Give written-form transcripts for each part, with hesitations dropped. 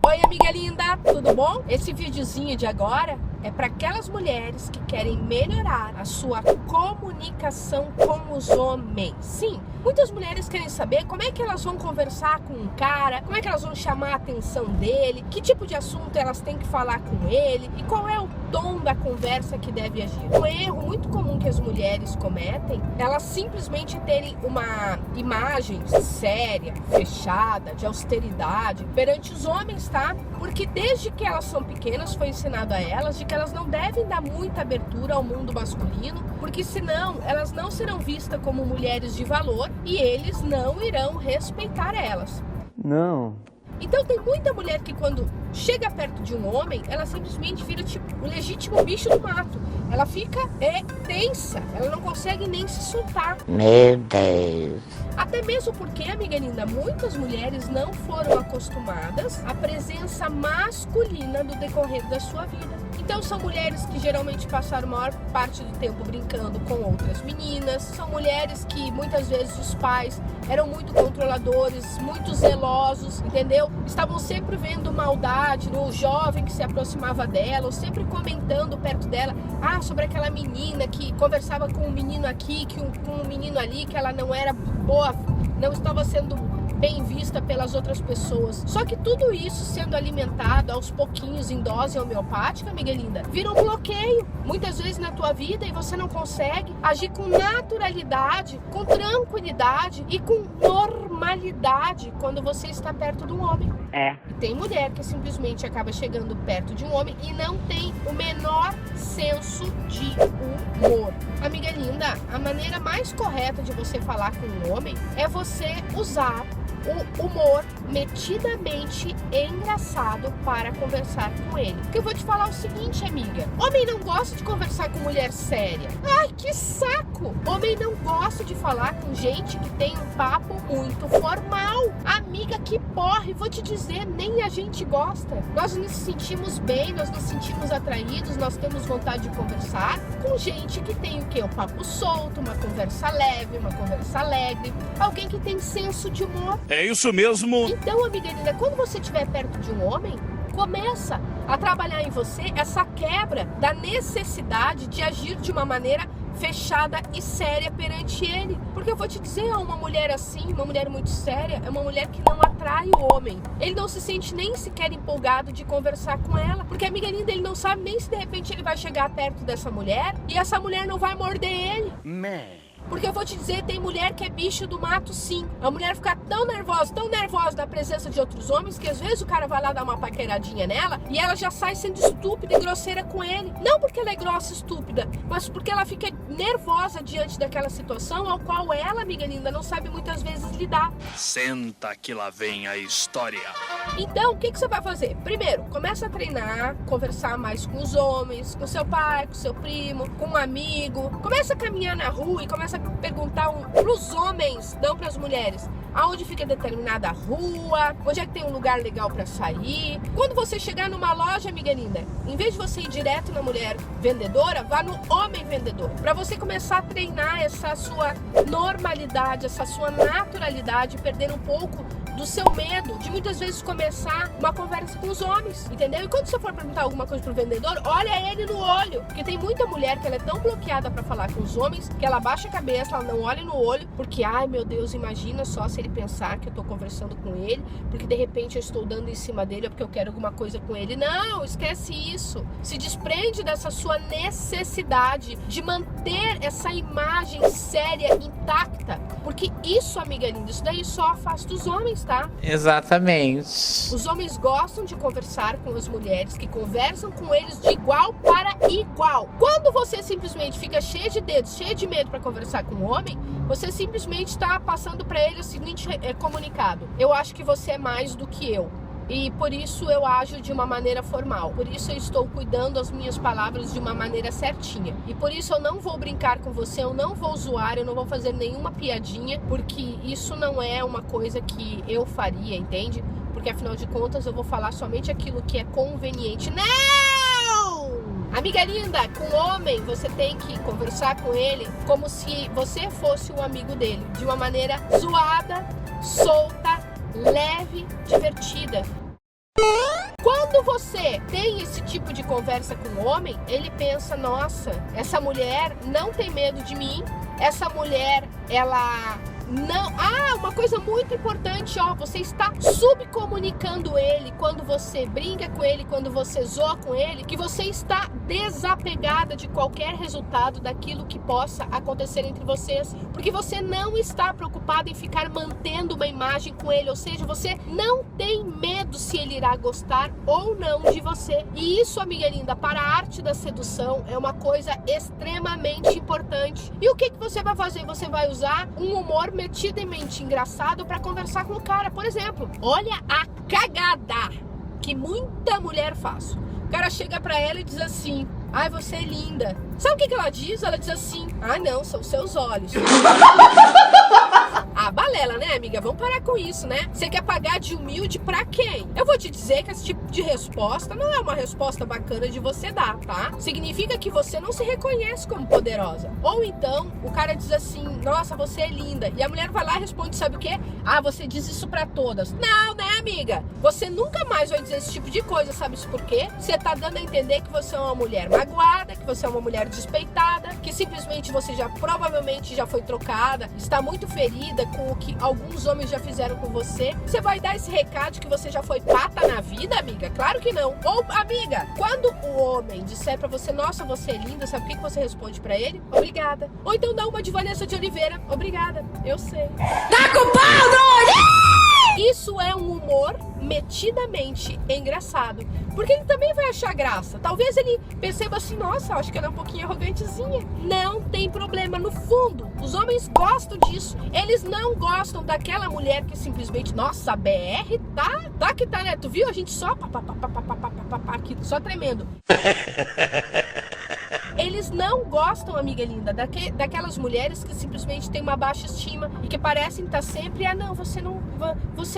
Oi, amiga linda, tudo bom? Esse videozinho de agora é para aquelas mulheres que querem melhorar a sua comunicação com os homens. Sim, muitas mulheres querem saber como é que elas vão conversar com um cara, como é que elas vão chamar a atenção dele, que tipo de assunto elas têm que falar com ele e qual é o tom da conversa que deve agir. Um erro muito comum que as mulheres cometem, elas simplesmente terem uma imagem séria, fechada, de austeridade perante os homens, tá? Porque desde que elas são pequenas foi ensinado a elas de que elas não devem dar muita abertura ao mundo masculino, porque senão elas não serão vistas como mulheres de valor e eles não irão respeitar elas. Não. Então tem muita mulher que quando chega perto de um homem, ela simplesmente vira tipo o legítimo bicho do mato. Ela fica tensa, ela não consegue nem se soltar. Meu Deus. Até mesmo porque, amiga linda, muitas mulheres não foram acostumadas à presença masculina do decorrer da sua vida. Então são mulheres que geralmente passaram a maior parte do tempo brincando com outras meninas. São mulheres que muitas vezes os pais eram muito controladores, muito zelosos, entendeu? Estavam sempre vendo maldade no jovem que se aproximava dela, ou sempre comentando perto dela, sobre aquela menina que conversava com um menino aqui, com um menino ali, que ela não era boa, não estava sendo bem vista pelas outras pessoas. Só que tudo isso sendo alimentado aos pouquinhos em dose homeopática, amiga linda, vira um bloqueio muitas vezes na tua vida e você não consegue agir com naturalidade, com tranquilidade e com normalidade quando você está perto de um homem. E tem mulher que simplesmente acaba chegando perto de um homem e não tem o menor senso de humor. Amiga linda, a maneira mais correta de você falar com um homem é você usar o humor metidamente engraçado para conversar com ele. Porque eu vou te falar o seguinte, amiga. Homem não gosta de conversar com mulher séria. Ai, que saco! Homem não gosta de falar com gente que tem um papo muito formal. Amiga, que porre! Vou te dizer, nem a gente gosta. Nós nos sentimos bem, nós nos sentimos atraídos, nós temos vontade de conversar com gente que tem o quê? Um papo solto, uma conversa leve, uma conversa alegre. Alguém que tem senso de humor. É isso mesmo. Então, amiga linda, quando você estiver perto de um homem, começa a trabalhar em você essa quebra da necessidade de agir de uma maneira fechada e séria perante ele. Porque eu vou te dizer, uma mulher assim, uma mulher muito séria, é uma mulher que não atrai o homem. Ele não se sente nem sequer empolgado de conversar com ela. Porque, amiga linda, ele não sabe nem se de repente ele vai chegar perto dessa mulher e essa mulher não vai morder ele. Porque eu vou te dizer, tem mulher que é bicho do mato, sim. A mulher fica tão nervosa da presença de outros homens, que às vezes o cara vai lá dar uma paqueradinha nela e ela já sai sendo estúpida e grosseira com ele. Não porque ela é grossa e estúpida, mas porque ela fica nervosa diante daquela situação ao qual ela, amiga linda, não sabe muitas vezes lidar. Senta que lá vem a história. Então, o que você vai fazer? Primeiro, começa a treinar, conversar mais com os homens, com seu pai, com seu primo, com um amigo. Começa a caminhar na rua e começa a perguntar pros homens, não pras mulheres, aonde fica determinada rua, onde é que tem um lugar legal pra sair. Quando você chegar numa loja, amiga linda, em vez de você ir direto na mulher vendedora, vá no homem vendedor, pra você começar a treinar essa sua normalidade, essa sua naturalidade, perder um pouco do seu medo de muitas vezes começar uma conversa com os homens, entendeu? E quando você for perguntar alguma coisa pro vendedor, olha ele no olho, porque tem muita mulher que ela é tão bloqueada pra falar com os homens que ela baixa a cabeça, ela não olha no olho, porque, ai meu Deus, imagina só se ele pensar que eu tô conversando com ele, porque de repente eu estou dando em cima dele, ou porque eu quero alguma coisa com ele. Não, esquece isso. Se desprende dessa sua necessidade de manter essa imagem séria, intacta, porque isso, amiga linda, isso daí só afasta os homens, tá? Exatamente. Os homens gostam de conversar com as mulheres que conversam com eles de igual para igual. Quando você simplesmente fica cheio de dedos, cheio de medo para conversar com um homem, você simplesmente está passando para ele o seguinte comunicado: eu acho que você é mais do que eu. E por isso eu ajo de uma maneira formal. Por isso eu estou cuidando as minhas palavras de uma maneira certinha. E por isso eu não vou brincar com você, eu não vou zoar, eu não vou fazer nenhuma piadinha, porque isso não é uma coisa que eu faria, entende? Porque afinal de contas eu vou falar somente aquilo que é conveniente. Não! Amiga linda, com homem você tem que conversar com ele como se você fosse um amigo dele. De uma maneira zoada, solta, leve, divertida. Quando você tem esse tipo de conversa com o homem, ele pensa, nossa, essa mulher não tem medo de mim, essa mulher, ela não... Ah, uma coisa muito importante, ó, você está subcomunicando ele quando você brinca com ele, quando você zoa com ele, que você está desapegada de qualquer resultado daquilo que possa acontecer entre vocês, porque você não está preocupada em ficar mantendo uma imagem com ele, ou seja, você não tem medo se ele irá gostar ou não de você. E isso, amiga linda, para a arte da sedução é uma coisa extremamente importante. E o que você vai fazer? Você vai usar um humor metidamente engraçado para conversar com o cara. Por exemplo, olha a cagada que muita mulher faz. O cara chega pra ela e diz assim, ai, você é linda. Sabe o que ela diz? Ela diz assim, ah não, são seus olhos. Ah, balela, né, amiga? Vamos parar com isso, né? Você quer pagar de humilde pra quem? Eu vou te dizer que esse tipo de resposta não é uma resposta bacana de você dar, tá? Significa que você não se reconhece como poderosa. Ou então, o cara diz assim, nossa, você é linda. E a mulher vai lá e responde, sabe o quê? Ah, você diz isso pra todas. Não, né, amiga? Você nunca mais vai dizer esse tipo de coisa, sabe isso por quê? Você tá dando a entender que você é uma mulher magoada, que você é uma mulher despeitada, que simplesmente você já provavelmente já foi trocada, está muito ferida com o que alguns homens já fizeram com você. Você vai dar esse recado que você já foi pata na vida, amiga? Claro que não. Ou, amiga, quando o homem disser pra você, nossa, você é linda, sabe o que você responde pra ele? Obrigada. Ou então dá uma de Vanessa de Oliveira. Obrigada, eu sei. Tá com pau, Isso é um humor metidamente engraçado, porque ele também vai achar graça. Talvez ele perceba assim, nossa, acho que ela é um pouquinho arrogantezinha. Não tem problema, no fundo, os homens gostam disso. Eles não gostam daquela mulher que simplesmente, nossa, a BR tá que tá, né? Tu viu? A gente só aqui, só tremendo. Eles não gostam, amiga linda, daquelas mulheres que simplesmente têm uma baixa estima e que parecem estar sempre, ah não, você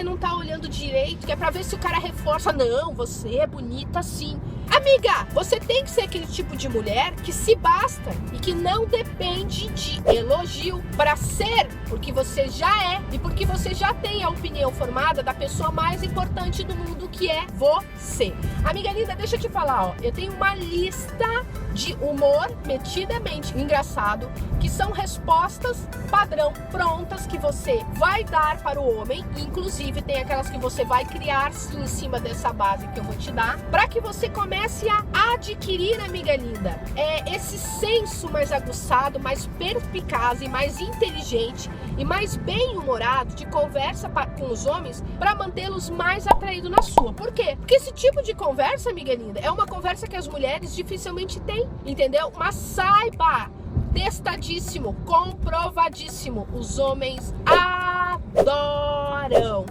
não tá olhando direito, que é pra ver se o cara reforça, não, você é bonita sim. Amiga, você tem que ser aquele tipo de mulher que se basta e que não depende de elogio para ser, porque você já é e porque você já tem a opinião formada da pessoa mais importante do mundo, que é você. Amiga linda, deixa eu te falar, ó, eu tenho uma lista de humor metidamente engraçado, que são respostas padrão prontas que você vai dar para o homem, inclusive tem aquelas que você vai criar sim em cima dessa base que eu vou te dar, para que você comece a adquirir, amiga linda, esse senso mais aguçado, mais perspicaz e mais inteligente e mais bem-humorado de conversa com os homens, para mantê-los mais atraídos na sua. Por quê? Porque esse tipo de conversa, amiga linda, é uma conversa que as mulheres dificilmente têm, entendeu? Mas saiba, testadíssimo, comprovadíssimo, os homens adoram.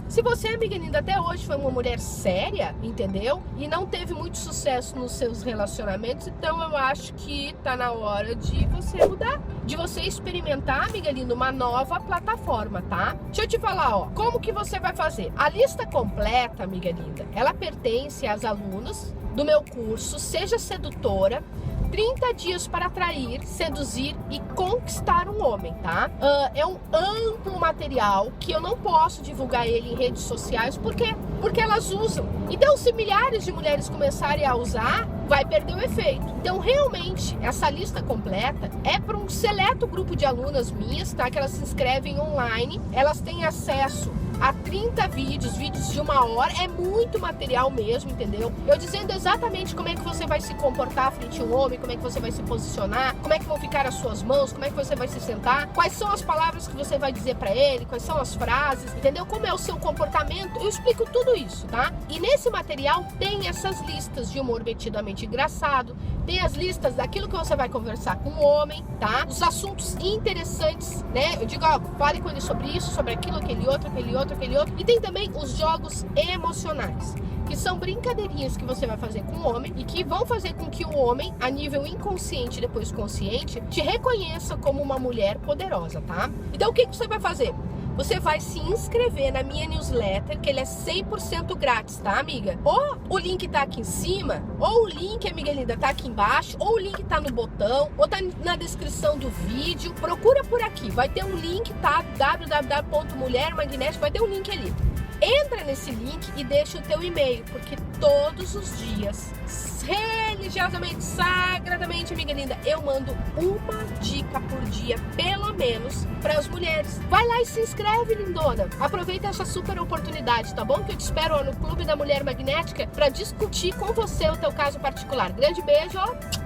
Se você, amiga linda, até hoje foi uma mulher séria, entendeu? E não teve muito sucesso nos seus relacionamentos, então eu acho que tá na hora de você mudar, de você experimentar, amiga linda, uma nova plataforma, tá? Deixa eu te falar, ó, como que você vai fazer? A lista completa, amiga linda, ela pertence às alunas do meu curso Seja Sedutora, 30 dias para atrair, seduzir e conquistar um homem, tá? É um amplo material que eu não posso divulgar ele em redes sociais, por quê? Porque elas usam. Então, se milhares de mulheres começarem a usar, vai perder o efeito. Então, realmente, essa lista completa é para um seleto grupo de alunas minhas, tá? Que elas se inscrevem online, elas têm acesso a 30 vídeos de 1 hora, é muito material mesmo, entendeu? Eu dizendo exatamente como é que você vai se comportar frente a um homem, como é que você vai se posicionar, como é que vão ficar as suas mãos, como é que você vai se sentar, quais são as palavras que você vai dizer pra ele, quais são as frases, entendeu? Como é o seu comportamento, eu explico tudo isso, tá? E nesse material tem essas listas de humor metidamente engraçado, tem as listas daquilo que você vai conversar com o homem, tá? Os assuntos interessantes, né? Eu digo, ó, fale com ele sobre isso, sobre aquilo, aquele outro. E tem também os jogos emocionais, que são brincadeirinhas que você vai fazer com o homem e que vão fazer com que o homem, a nível inconsciente e depois consciente, te reconheça como uma mulher poderosa, tá? Então o que você vai fazer? Você vai se inscrever na minha newsletter, que ele é 100% grátis, tá, amiga? Ou o link tá aqui em cima, ou o link, amiga linda, tá aqui embaixo, ou o link tá no botão, ou tá na descrição do vídeo. Procura por aqui, vai ter um link, tá? www.mulhermagnética, vai ter um link ali. Entra nesse link e deixa o teu e-mail, porque todos os dias, religiosamente, sagradamente, amiga linda, eu mando uma dica por dia, pelo menos, para as mulheres. Vai lá e se inscreve, lindona. Aproveita essa super oportunidade, tá bom? Que eu te espero no Clube da Mulher Magnética para discutir com você o teu caso particular. Grande beijo, ó.